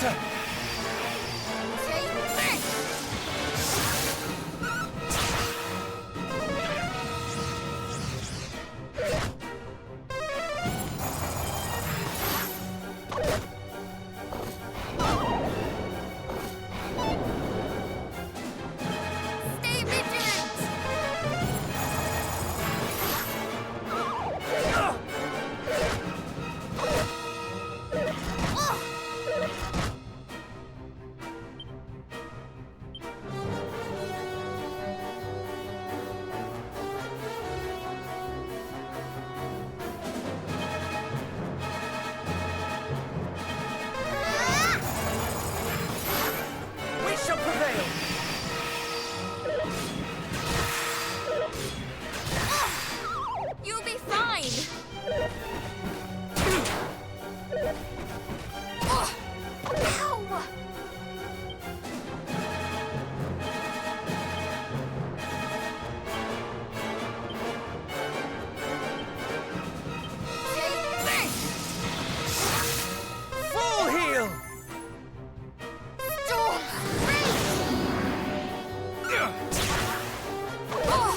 better. Take this. Stay vigilant. We shall prevail. You'll be fine. Ow! Take this. Full heal. Storm Rage. Oh!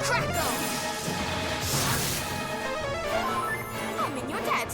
Crackle! I'm in your debt.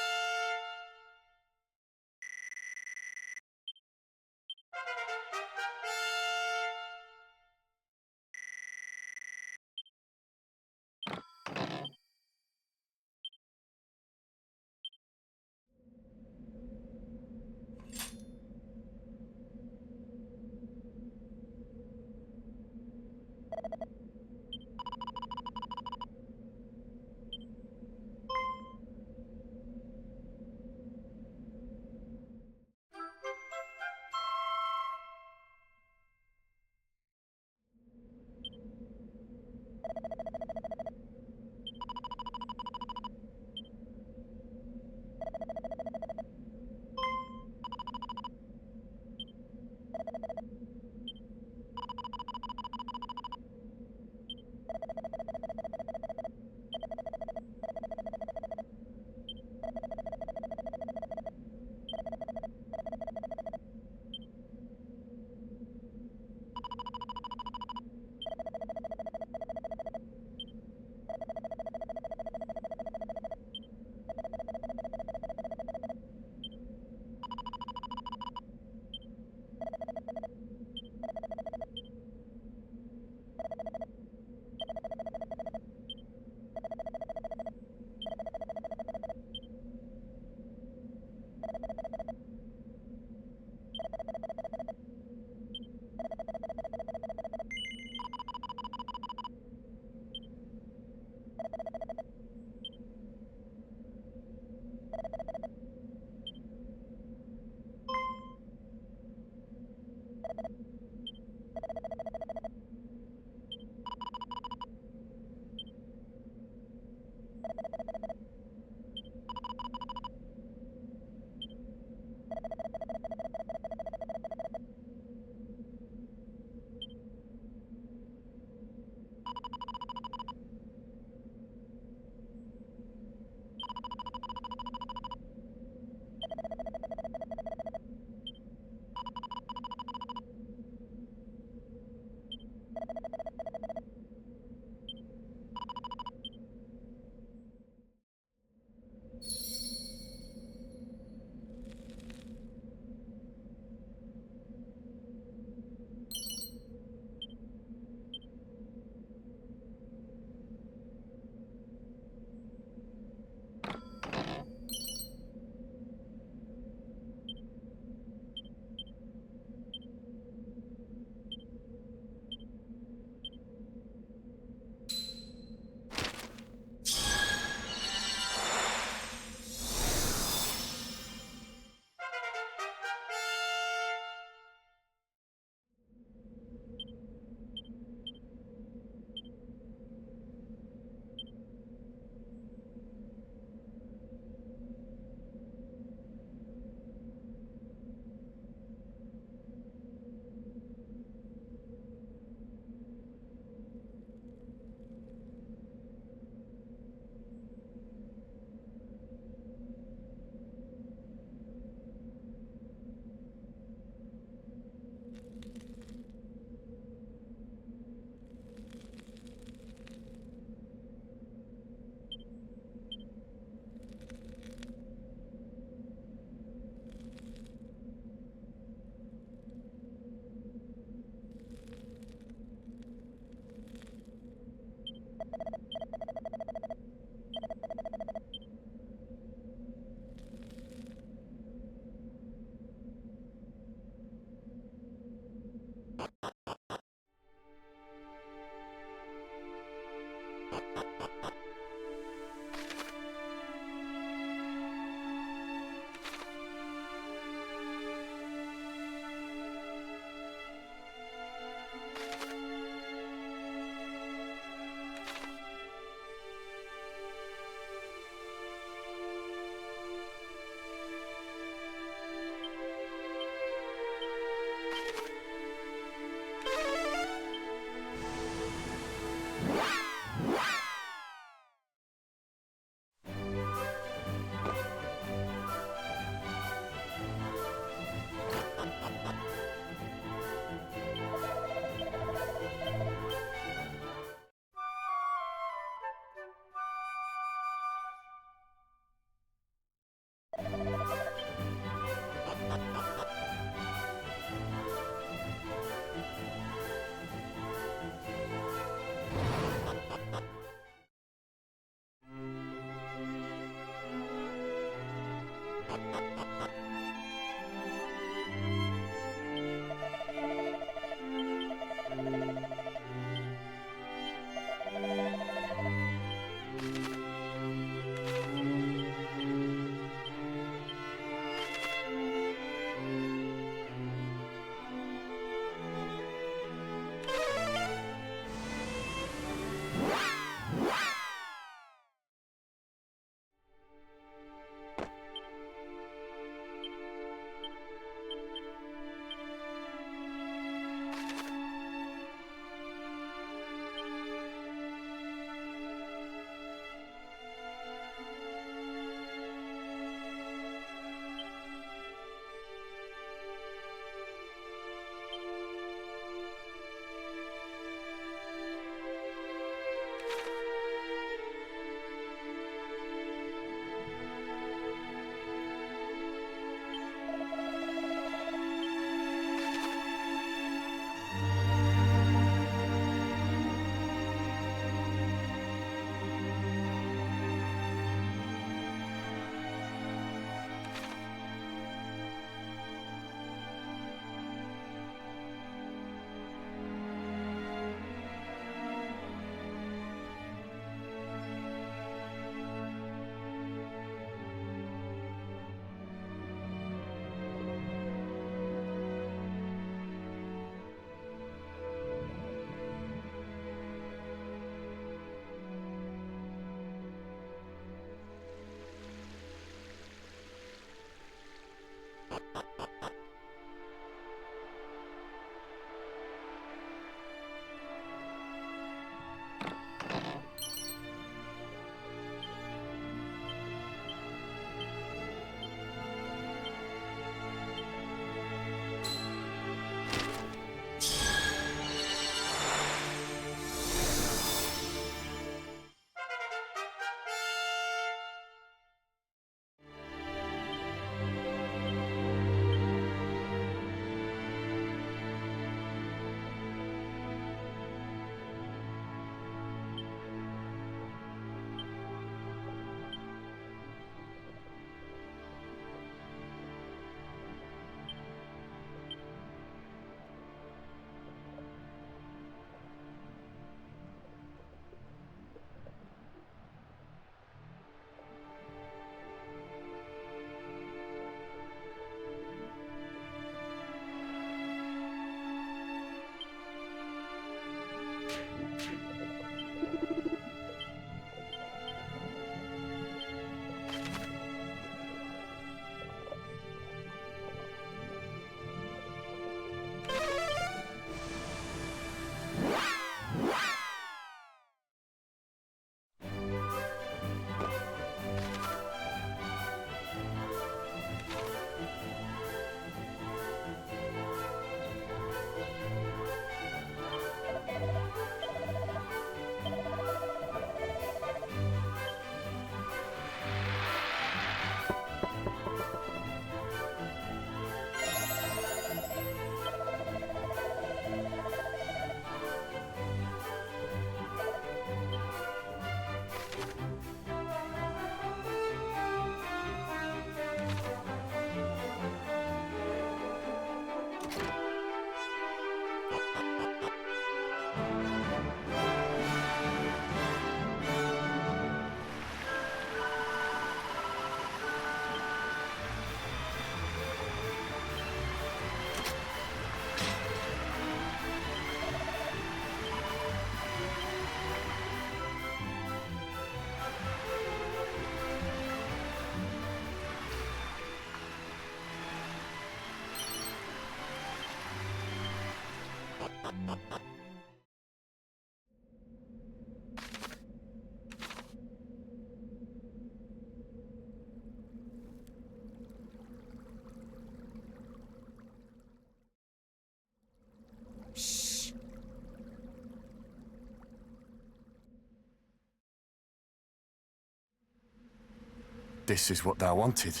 This is what thou wanted,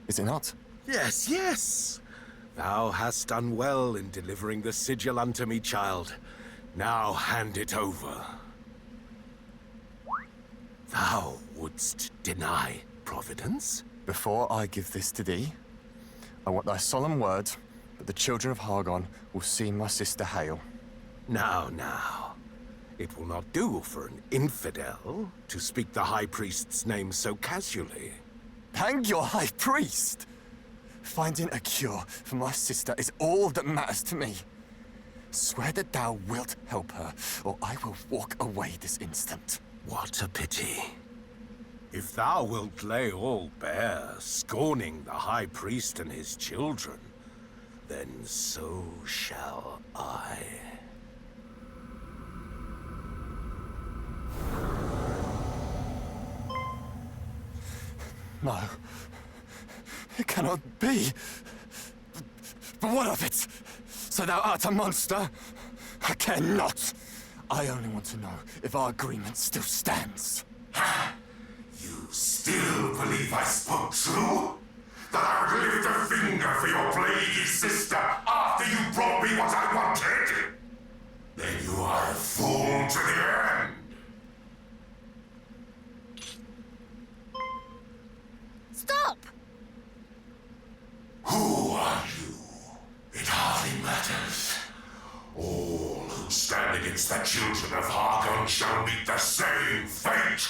is it not? Yes, yes. Thou hast done well in delivering the sigil unto me, child. Now hand it over. Thou wouldst deny Providence? Before I give this to thee, I want thy solemn word that the children of Hargon will see my sister Hale. Now. It will not do for an infidel to speak the High Priest's name so casually. Hang your High Priest! Finding a cure for my sister is all that matters to me. Swear that thou wilt help her, or I will walk away this instant. What a pity. If thou wilt lay all bare, scorning the High Priest and his children, then so shall I. No. It cannot be. But what of it? So thou art a monster? I care not. I only want to know if our agreement still stands. You still believe I spoke true? That I would lift a finger for your plaguey sister after you brought me what I wanted? Then you are a fool to the end. Stop! Who are you? It hardly matters. All who stand against the children of Hargon shall meet the same fate.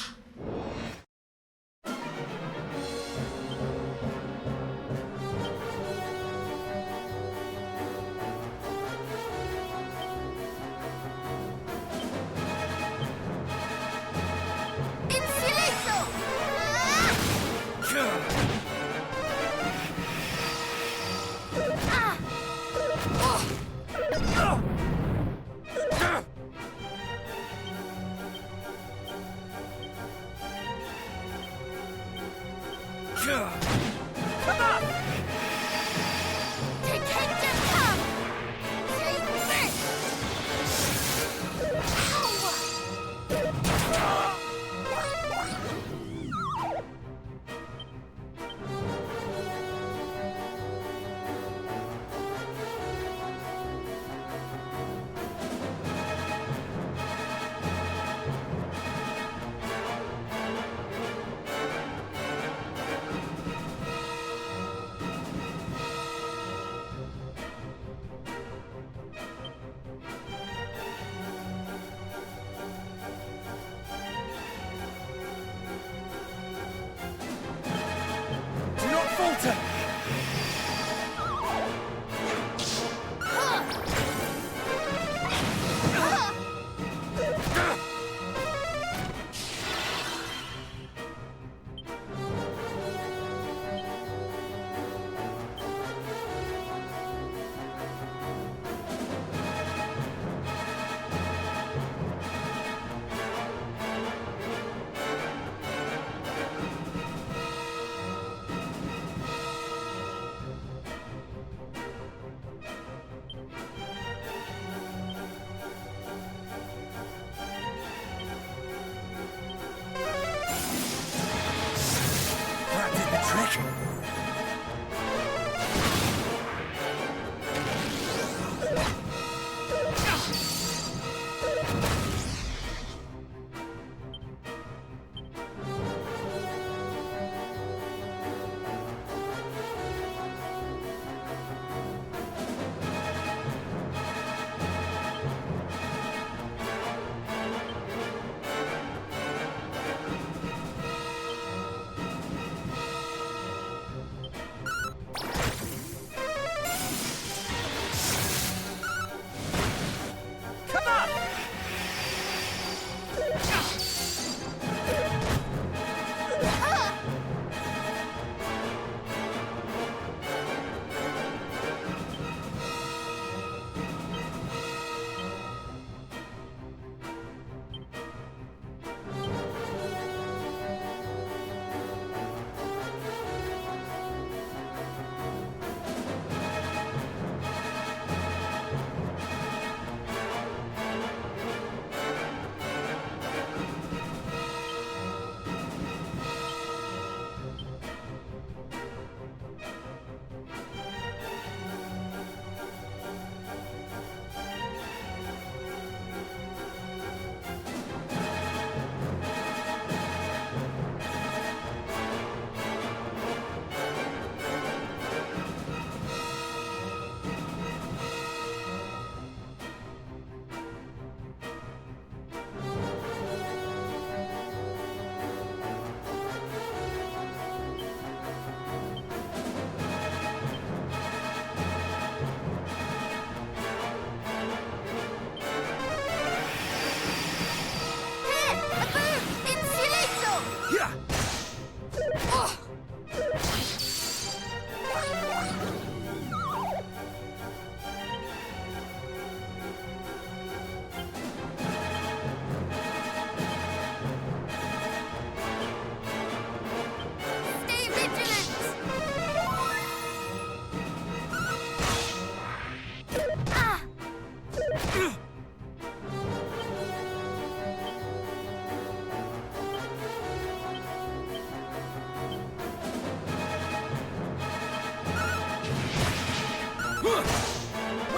We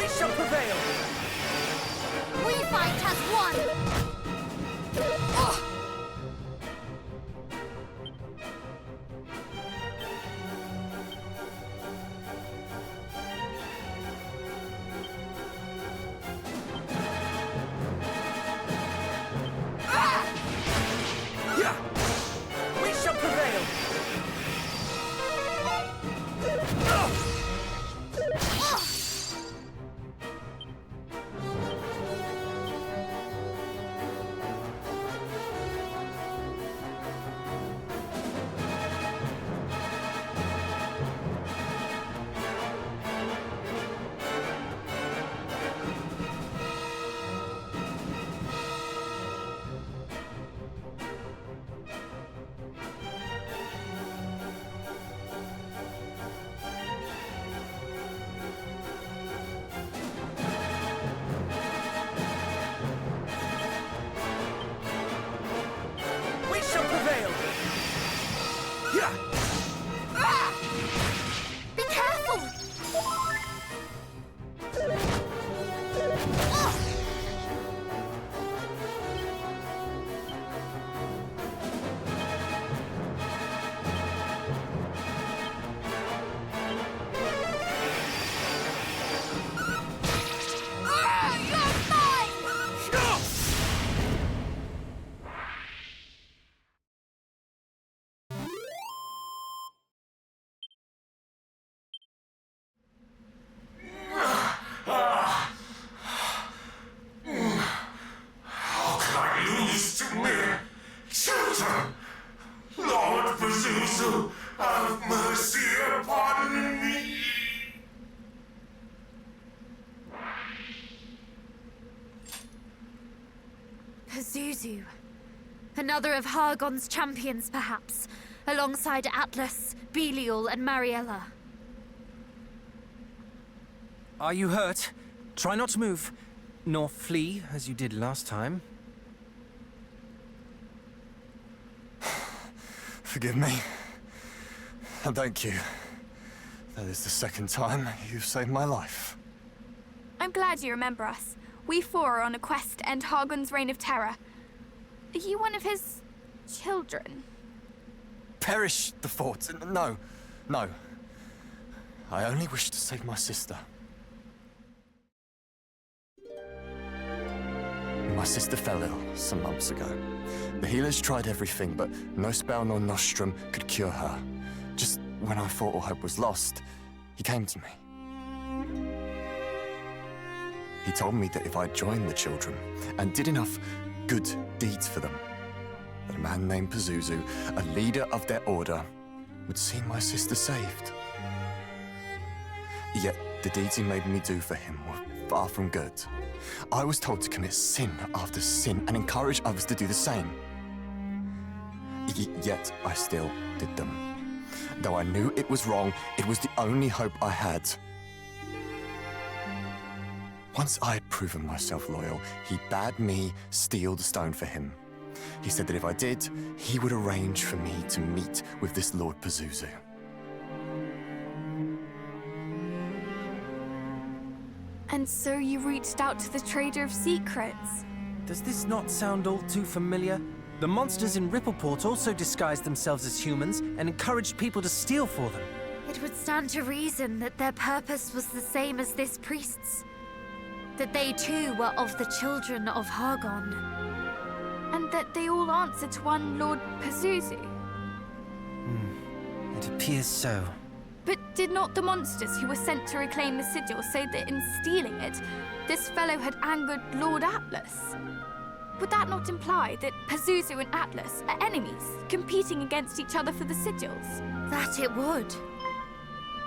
shall prevail! We fight as one! We shall prevail! We shall prevail! Be careful! You're mine! How can I lose to mere children? Lord Pazuzu, have mercy upon me. Pazuzu. Another of Hargon's champions, perhaps, alongside Atlas, Belial, and Mariella. Are you hurt? Try not to move, nor flee as you did last time. Forgive me. And thank you. That is the second time you've saved my life. I'm glad you remember us. We four are on a quest to end Hargon's reign of terror. Are you one of his children? Perish the thoughts. No. No. I only wish to save my sister. My sister fell ill some months ago. The healers tried everything, but no spell nor nostrum could cure her. Just when I thought all hope was lost, he came to me. He told me that if I joined the children and did enough good deeds for them, that a man named Pazuzu, a leader of their order, would see my sister saved. Yet the deeds he made me do for him were far from good. I was told to commit sin after sin and encourage others to do the same. Yet I still did them. Though I knew it was wrong, it was the only hope I had. Once I had proven myself loyal, he bade me steal the stone for him. He said that if I did, he would arrange for me to meet with this Lord Pazuzu. And so you reached out to the Trader of Secrets. Does this not sound all too familiar? The monsters in Rippleport also disguised themselves as humans and encouraged people to steal for them. It would stand to reason that their purpose was the same as this priest's. That they too were of the children of Hargon. And that they all answer to one Lord Pazuzu. It appears so. But did not the monsters who were sent to reclaim the sigil say that in stealing it, this fellow had angered Lord Atlas? Would that not imply that Pazuzu and Atlas are enemies, competing against each other for the sigils? That it would.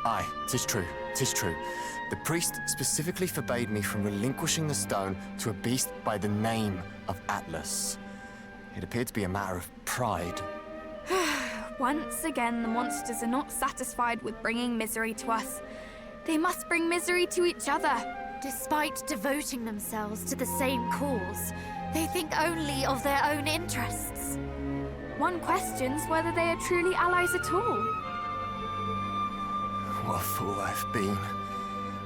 Aye, 'tis true, 'tis true. The priest specifically forbade me from relinquishing the stone to a beast by the name of Atlas. It appeared to be a matter of pride. Once again, the monsters are not satisfied with bringing misery to us. They must bring misery to each other. Despite devoting themselves to the same cause, they think only of their own interests. One questions whether they are truly allies at all. What a fool I've been.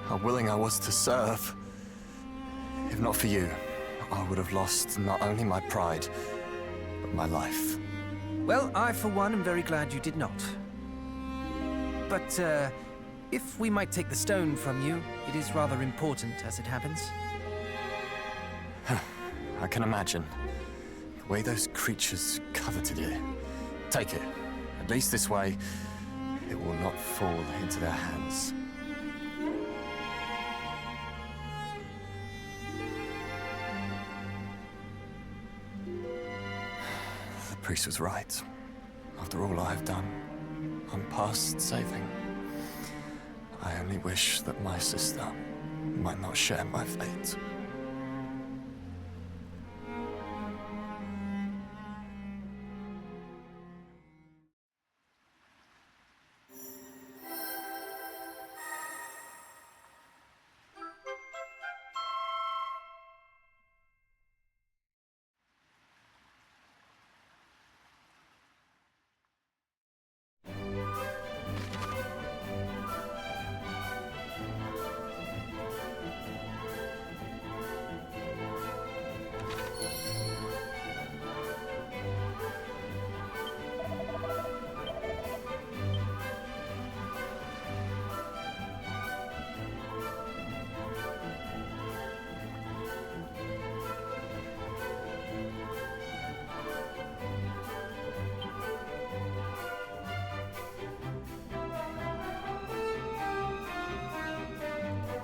how willing I was to serve. If not for you, I would have lost not only my pride, but my life. Well, I, for one, am very glad you did not. But, if we might take the stone from you, it is rather important as it happens. I can imagine. The way those creatures coveted it. Take it. At least this way, it will not fall into their hands. The priest was right. After all I have done, I'm past saving. I only wish that my sister might not share my fate.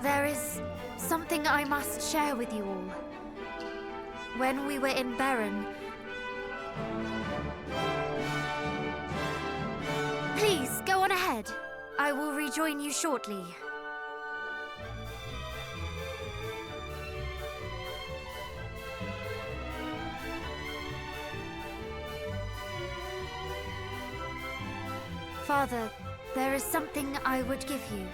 There is something I must share with you all. When we were in Baron... Please, go on ahead. I will rejoin you shortly. Father, there is something I would give you.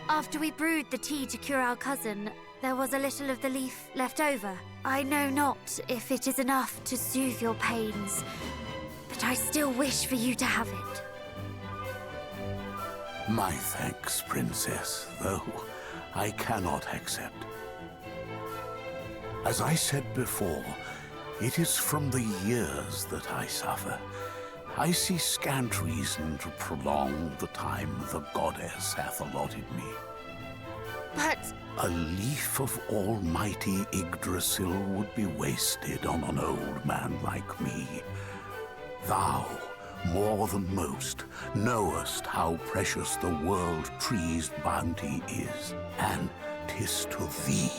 After we brewed the tea to cure our cousin, there was a little of the leaf left over. I know not if it is enough to soothe your pains, but I still wish for you to have it. My thanks, Princess, though I cannot accept. As I said before, it is from the years that I suffer. I see scant reason to prolong the time the goddess hath allotted me. But... A leaf of almighty Yggdrasil would be wasted on an old man like me. Thou, more than most, knowest how precious the world tree's bounty is, and 'tis to thee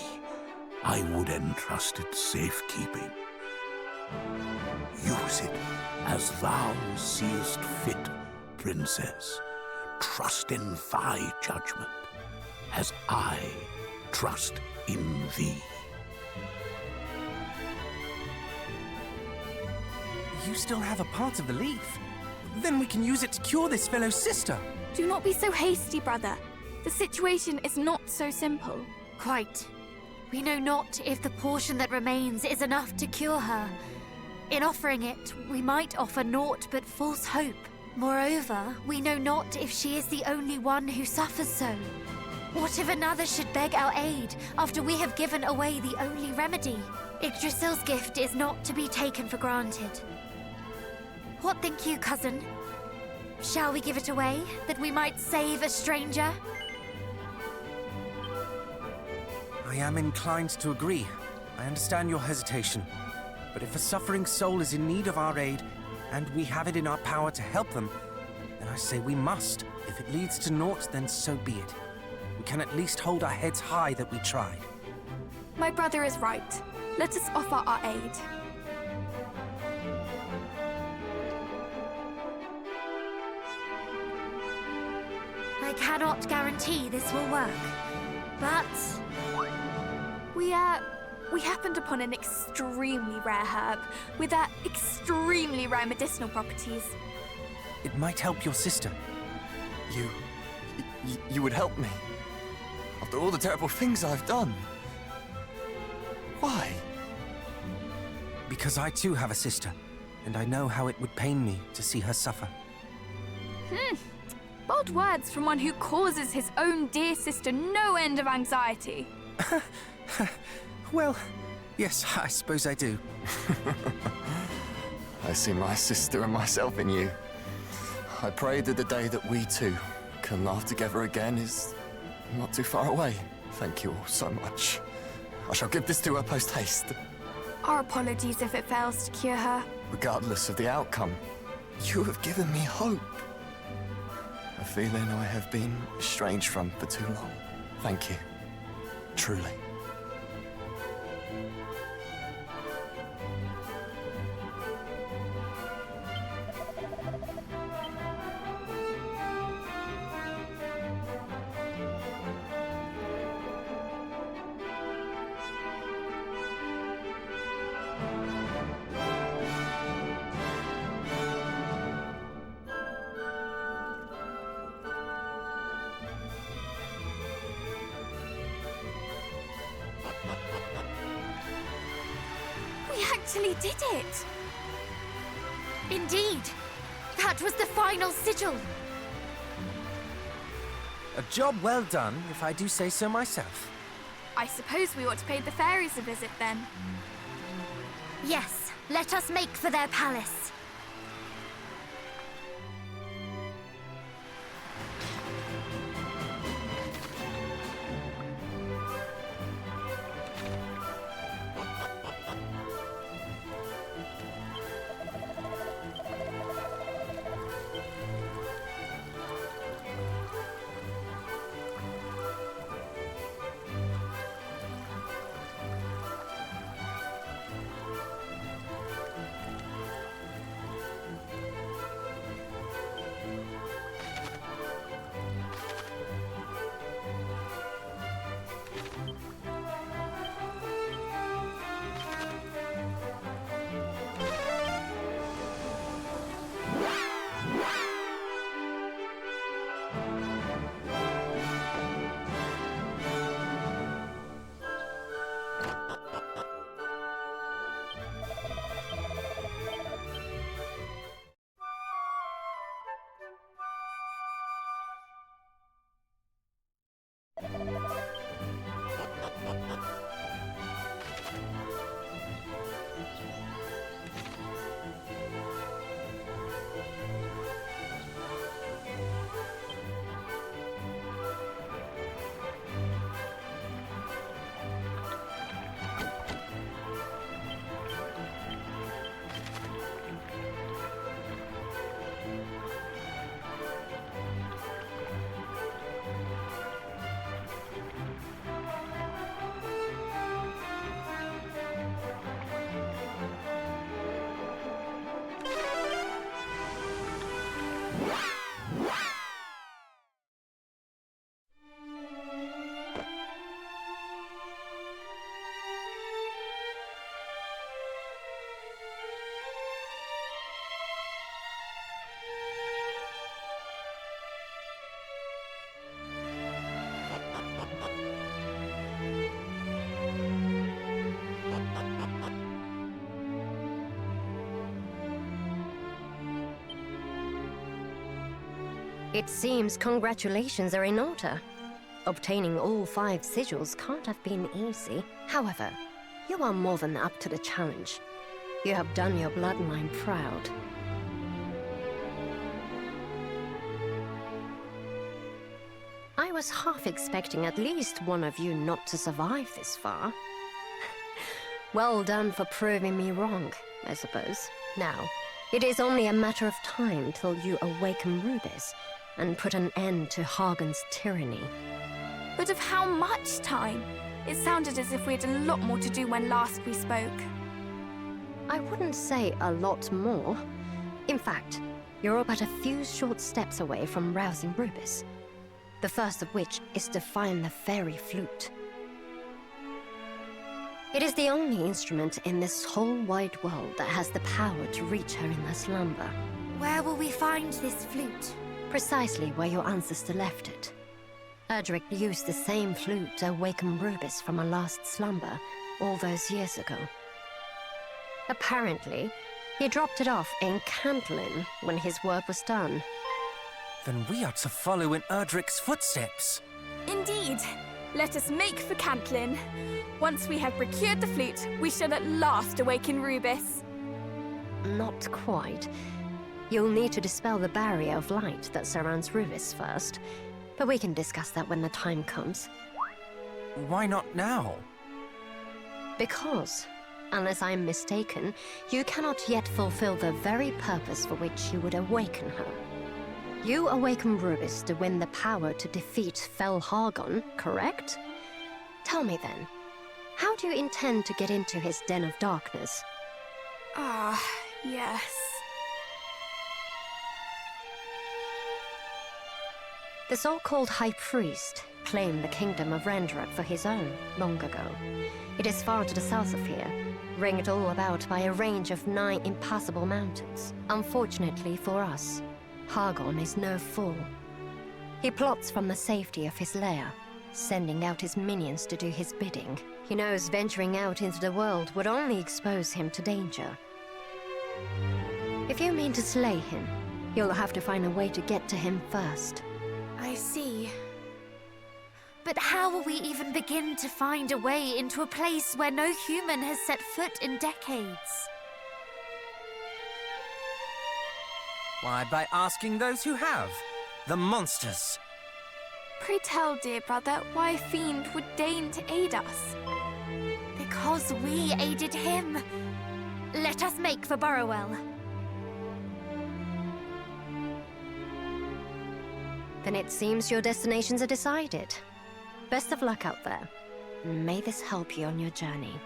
I would entrust its safekeeping. Use it as thou seest fit, Princess. Trust in thy judgment, as I trust in thee. You still have a part of the leaf. Then we can use it to cure this fellow's sister. Do not be so hasty, brother. The situation is not so simple. Quite. We know not if the portion that remains is enough to cure her. In offering it, we might offer naught but false hope. Moreover, we know not if she is the only one who suffers so. What if another should beg our aid after we have given away the only remedy? Yggdrasil's gift is not to be taken for granted. What think you, cousin? Shall we give it away, that we might save a stranger? I am inclined to agree. I understand your hesitation. But if a suffering soul is in need of our aid, and we have it in our power to help them, then I say we must. If it leads to naught, then so be it. We can at least hold our heads high that we tried. My brother is right. Let us offer our aid. I cannot guarantee this will work, but... We happened upon an extremely rare herb with extremely rare medicinal properties. It might help your sister. You would help me? After all the terrible things I've done? Why? Because I too have a sister. and I know how it would pain me to see her suffer. Bold words from one who causes his own dear sister no end of anxiety. Well, yes, I suppose I do. I see my sister and myself in you. I pray that the day that we two can laugh together again is not too far away. Thank you all so much. I shall give this to her post-haste. Our apologies if it fails to cure her. Regardless of the outcome, you have given me hope. A feeling I have been estranged from for too long. Thank you. Truly. We actually did it! Indeed! That was the final sigil! A job well done, if I do say so myself. I suppose we ought to pay the fairies a visit then. Yes, let us make for their palace. It seems congratulations are in order. Obtaining all 5 sigils can't have been easy. However, you are more than up to the challenge. You have done your bloodline proud. I was half expecting at least one of you not to survive this far. Well done for proving me wrong, I suppose. Now, it is only a matter of time till you awaken Rubis and put an end to Hagen's tyranny. But of how much time? It sounded as if we had a lot more to do when last we spoke. I wouldn't say a lot more. In fact, you're but a few short steps away from rousing Rubis. The first of which is to find the fairy flute. It is the only instrument in this whole wide world that has the power to reach her in her slumber. Where will we find this flute? Precisely where your ancestor left it. Erdrick used the same flute to awaken Rubis from her last slumber all those years ago. Apparently, He dropped it off in Cantlin when his work was done. Then we are to follow in Erdrick's footsteps. Indeed. Let us make for Cantlin. Once we have procured the flute, we shall at last awaken Rubis. Not quite. You'll need to dispel the barrier of light that surrounds Rubis first. But we can discuss that when the time comes. Why not now? Because, unless I'm mistaken, you cannot yet fulfill the very purpose for which you would awaken her. You awaken Rubis to win the power to defeat Fel Hargon, correct? Tell me then, how do you intend to get into his den of darkness? Ah, yes. The so-called High Priest claimed the kingdom of Rendrak for his own long ago. It is far to the south of here, ringed all about by a range of 9 impassable mountains. Unfortunately for us, Hargon is no fool. He plots from the safety of his lair, sending out his minions to do his bidding. He knows venturing out into the world would only expose him to danger. If you mean to slay him, you'll have to find a way to get to him first. I see. But how will we even begin to find a way into a place where no human has set foot in decades? Why, by asking those who have. The monsters. Pray tell, dear brother, why a fiend would deign to aid us? Because we aided him. Let us make for Burrowell. Then it seems your destinations are decided. Best of luck out there. May this help you on your journey.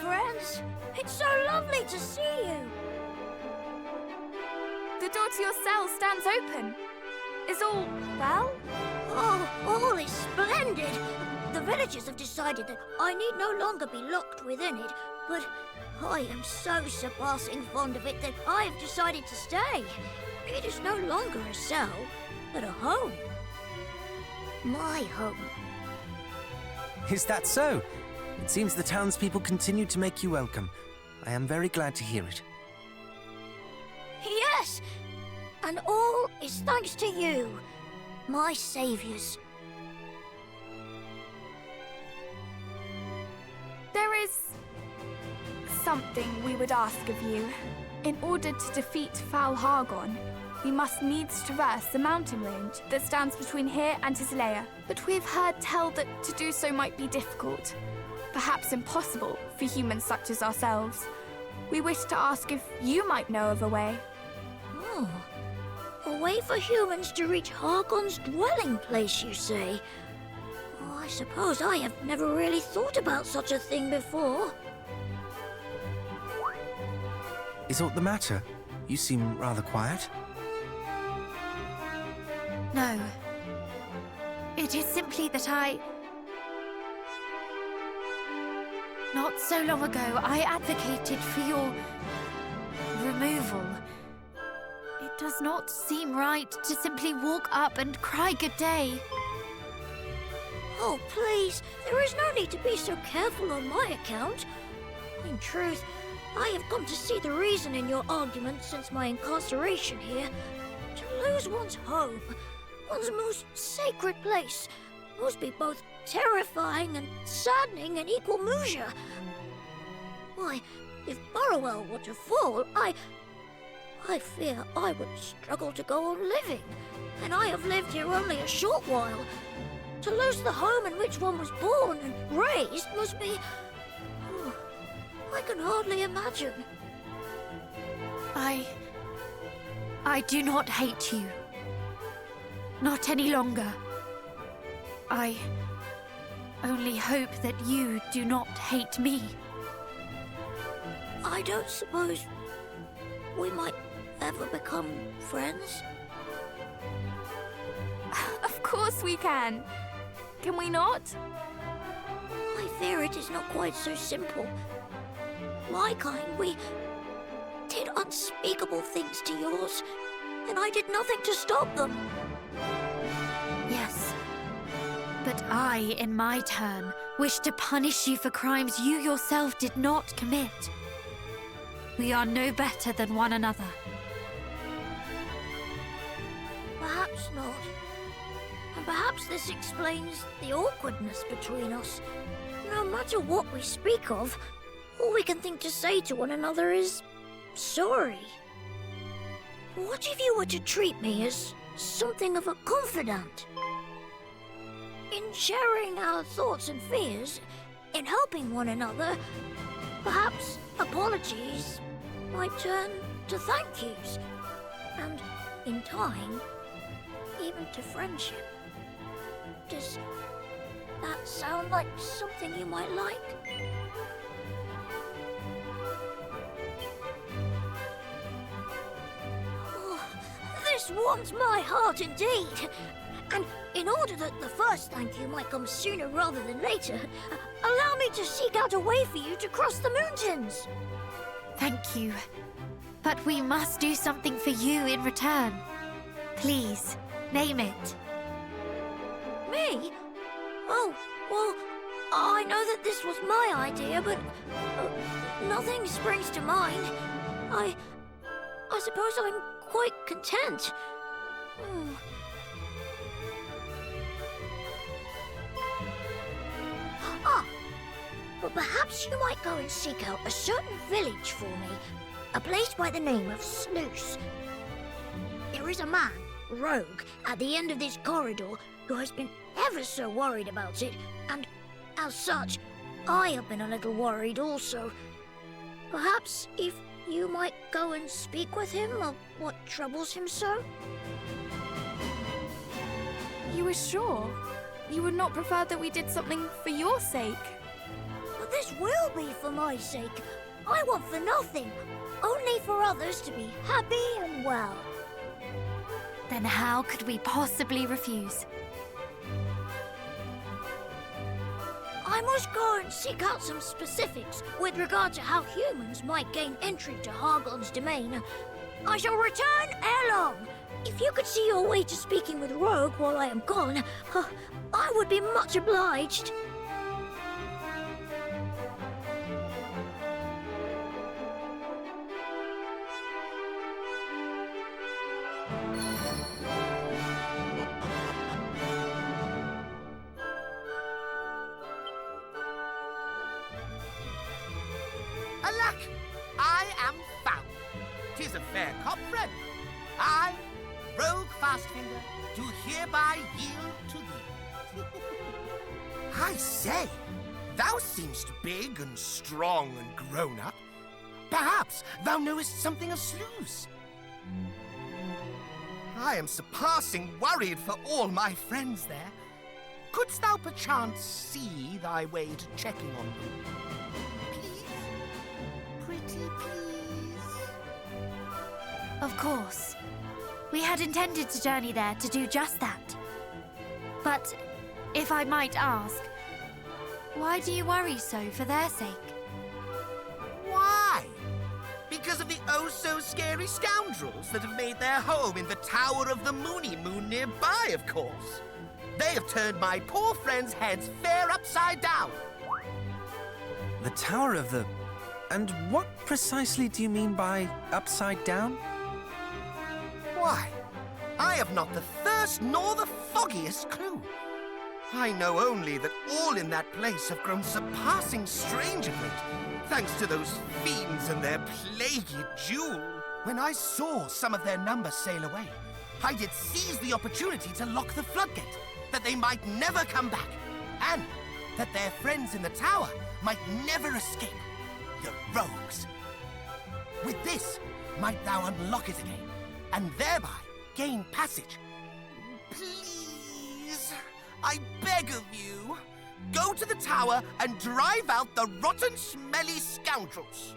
Friends, it's so lovely to see you. The door to your cell stands open. Is all well? Oh, all is splendid. The villagers have decided that I need no longer be locked within it, but I am so surpassing fond of it that I have decided to stay. It is no longer a cell, but a home. My home. Is that so? It seems the townspeople continue to make you welcome. I am very glad to hear it. Yes, and all is thanks to you, my saviors. There is something we would ask of you. In order to defeat Falhargon, we must needs traverse the mountain range that stands between here and Tislea. But we've heard tell that to do so might be difficult, perhaps impossible for humans such as ourselves. We wish to ask if you might know of a way. Oh, a way for humans to reach Hargon's dwelling place, you say? Oh, I suppose I have never really thought about such a thing before. Is aught the matter? You seem rather quiet. No. It is simply that Not so long ago, I advocated for your removal. It does not seem right to simply walk up and cry good day. Oh, please, there is no need to be so careful on my account. In truth, I have come to see the reason in your argument since my incarceration here. To lose one's home, one's most sacred place, must be both terrifying and saddening in equal measure. Why, if Burrowell were to fall, I fear I would struggle to go on living, and I have lived here only a short while. To lose the home in which one was born and raised must be... I can hardly imagine. I do not hate you. Not any longer. I only hope that you do not hate me. I don't suppose we might ever become friends? Of course we can. Can we not? I fear it is not quite so simple. My kind, we did unspeakable things to yours, and I did nothing to stop them. Yes. But I, in my turn, wish to punish you for crimes you yourself did not commit. We are no better than one another. Perhaps not. And perhaps this explains the awkwardness between us. No matter what we speak of, all we can think to say to one another is sorry. What if you were to treat me as something of a confidant? In sharing our thoughts and fears, in helping one another, perhaps apologies might turn to thank yous, and in time, even to friendship. Does that sound like something you might like? Oh, this warms my heart indeed. And in order that the first thank you might come sooner rather than later, allow me to seek out a way for you to cross the mountains. Thank you. But we must do something for you in return. Please, name it. Me? Oh, well, I know that this was my idea, but nothing springs to mind. I suppose I'm quite content. But perhaps you might go and seek out a certain village for me, a place by the name of Sluice. There is a man, Rogue, at the end of this corridor who has been ever so worried about it, and as such, I have been a little worried also. Perhaps if you might go and speak with him of what troubles him so? You are sure? You would not prefer that we did something for your sake? But this will be for my sake. I want for nothing, only for others to be happy and well. Then how could we possibly refuse? I must go and seek out some specifics with regard to how humans might gain entry to Hargon's domain. I shall return ere long. If you could see your way to speaking with Rogue while I am gone, I would be much obliged. Alack, I am found. 'Tis a fair cop, friend. I, Rogue Fastfinger, do hereby yield to thee. I say, thou seemst big and strong and grown up. Perhaps thou knowest something of Sluice. I am surpassing worried for all my friends there. Couldst thou perchance see thy way to checking on them? Please? Pretty please? Of course. We had intended to journey there to do just that. But, if I might ask, Why do you worry so for their sake? Why? Because of the oh-so-scary scoundrels that have made their home in the Tower of the Moony Moon nearby, of course. They have turned my poor friends' heads fair upside down. The Tower of the... And what precisely do you mean by upside down? Why, I have not the first nor the foggiest clue. I know only that all in that place have grown surpassing strange of late, thanks to those fiends and their plaguey jewel. When I saw some of their numbers sail away, I did seize the opportunity to lock the floodgate, that they might never come back, and that their friends in the tower might never escape. The rogues. With this, might thou unlock it again, and thereby gain passage. Please, I beg of you, go to the tower and drive out the rotten, smelly scoundrels.